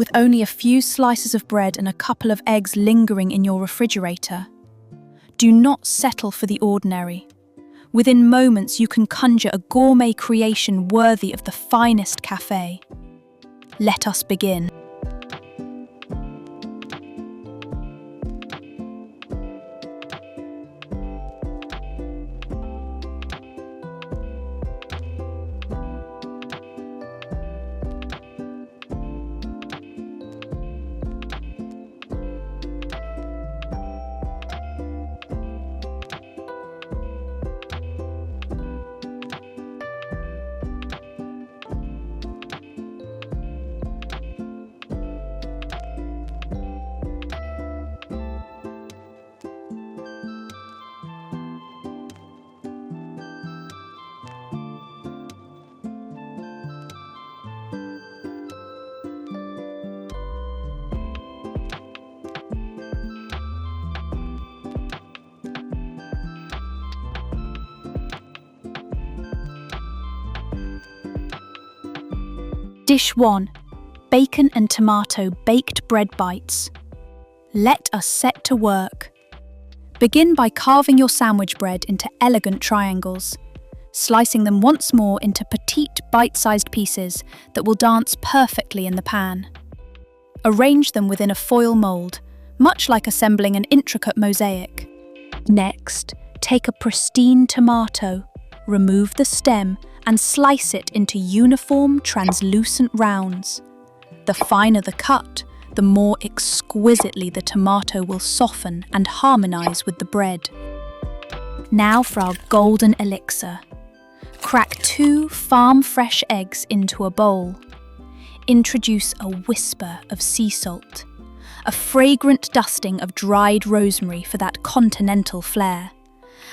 with only a few slices of bread and a couple of eggs lingering in your refrigerator. Do not settle for the ordinary. Within moments, you can conjure a gourmet creation worthy of the finest cafe. Let us begin. Dish 1. Bacon and tomato baked bread bites. Let us set to work. Begin by carving your sandwich bread into elegant triangles, slicing them once more into petite bite-sized pieces that will dance perfectly in the pan. Arrange them within a foil mold, much like assembling an intricate mosaic. Next, take a pristine tomato, remove the stem, and slice it into uniform, translucent rounds. The finer the cut, the more exquisitely the tomato will soften and harmonize with the bread. Now for our golden elixir. Crack 2 farm-fresh eggs into a bowl. Introduce a whisper of sea salt, a fragrant dusting of dried rosemary for that continental flair,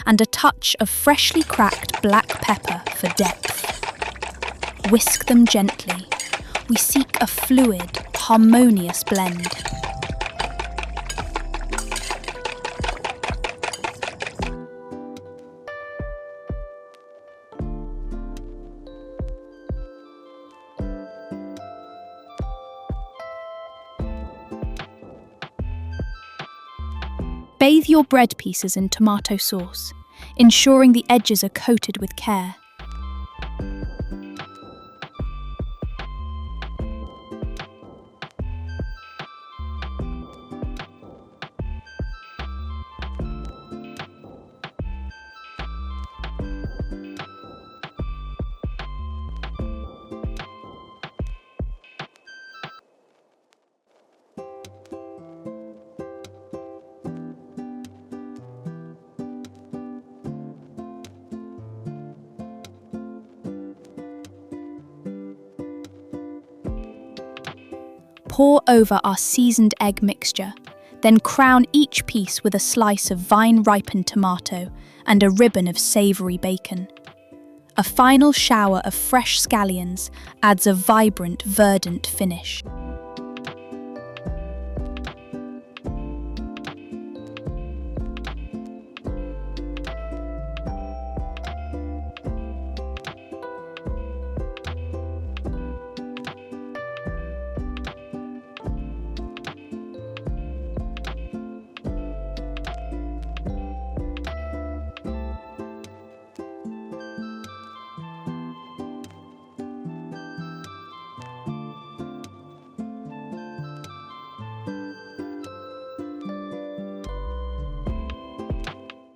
and a touch of freshly cracked black pepper for depth. Whisk them gently. We seek a fluid, harmonious blend. Bathe your bread pieces in tomato sauce, ensuring the edges are coated with care. Pour over our seasoned egg mixture, then crown each piece with a slice of vine-ripened tomato and a ribbon of savoury bacon. A final shower of fresh scallions adds a vibrant, verdant finish.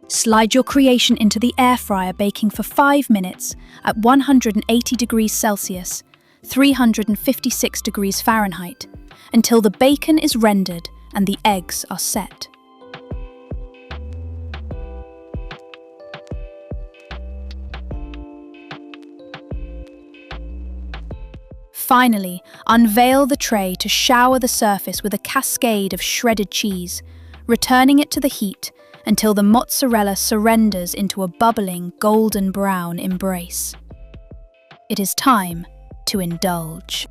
Slide your creation into the air fryer, baking for 5 minutes at 180 degrees Celsius, 356 degrees Fahrenheit, until the bacon is rendered and the eggs are set. Finally, unveil the tray to shower the surface with a cascade of shredded cheese, returning it to the heat until the mozzarella surrenders into a bubbling golden brown embrace. It is time to indulge.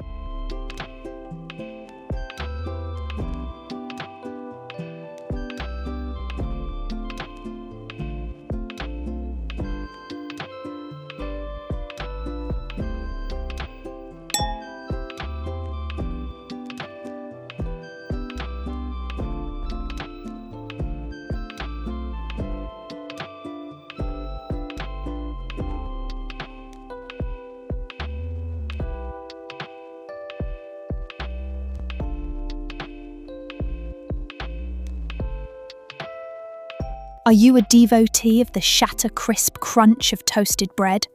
Are you a devotee of the shatter-crisp crunch of toasted bread?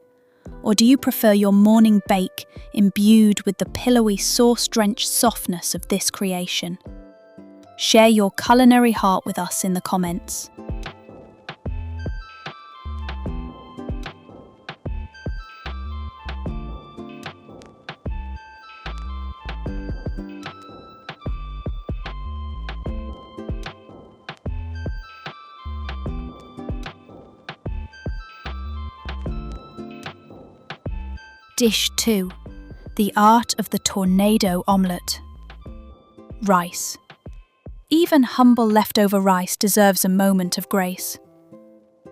Or do you prefer your morning bake imbued with the pillowy sauce-drenched softness of this creation? Share your culinary heart with us in the comments. Dish 2. The art of the tornado omelette. Rice. Even humble leftover rice deserves a moment of grace.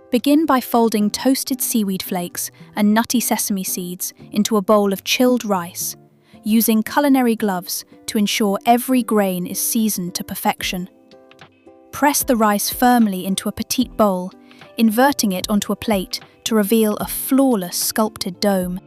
Begin by folding toasted seaweed flakes and nutty sesame seeds into a bowl of chilled rice, using culinary gloves to ensure every grain is seasoned to perfection. Press the rice firmly into a petite bowl, inverting it onto a plate to reveal a flawless sculpted dome.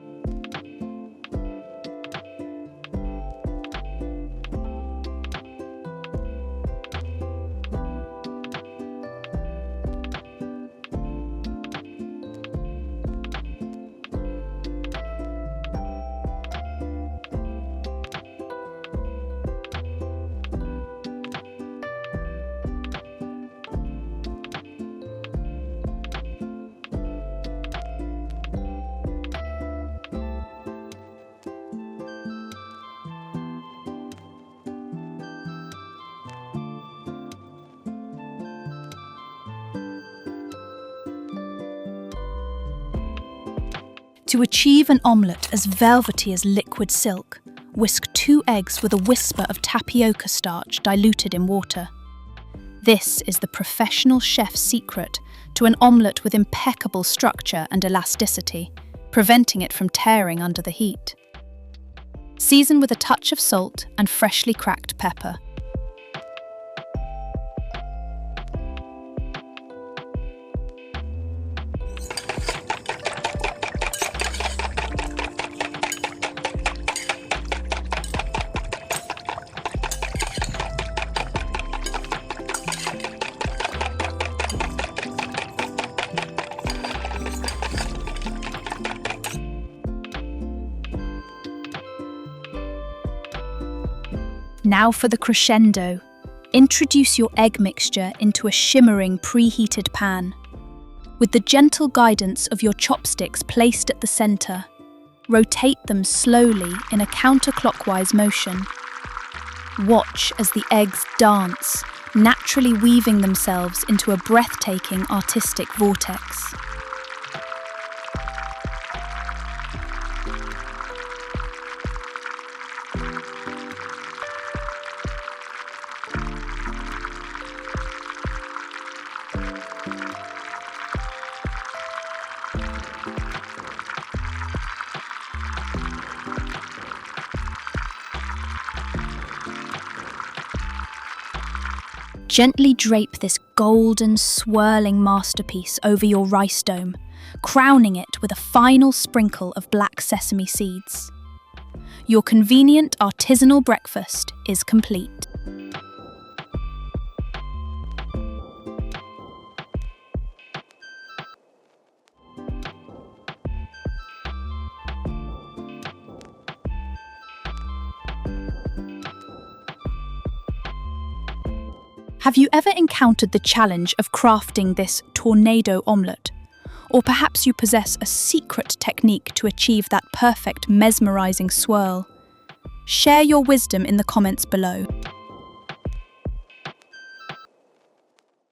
To achieve an omelette as velvety as liquid silk, whisk 2 eggs with a whisper of tapioca starch diluted in water. This is the professional chef's secret to an omelette with impeccable structure and elasticity, preventing it from tearing under the heat. Season with a touch of salt and freshly cracked pepper. Now for the crescendo. Introduce your egg mixture into a shimmering preheated pan. With the gentle guidance of your chopsticks placed at the center, rotate them slowly in a counterclockwise motion. Watch as the eggs dance, naturally weaving themselves into a breathtaking artistic vortex. Gently drape this golden, swirling masterpiece over your rice dome, crowning it with a final sprinkle of black sesame seeds. Your convenient artisanal breakfast is complete. Have you ever encountered the challenge of crafting this tornado omelette? Or perhaps you possess a secret technique to achieve that perfect, mesmerizing swirl? Share your wisdom in the comments below.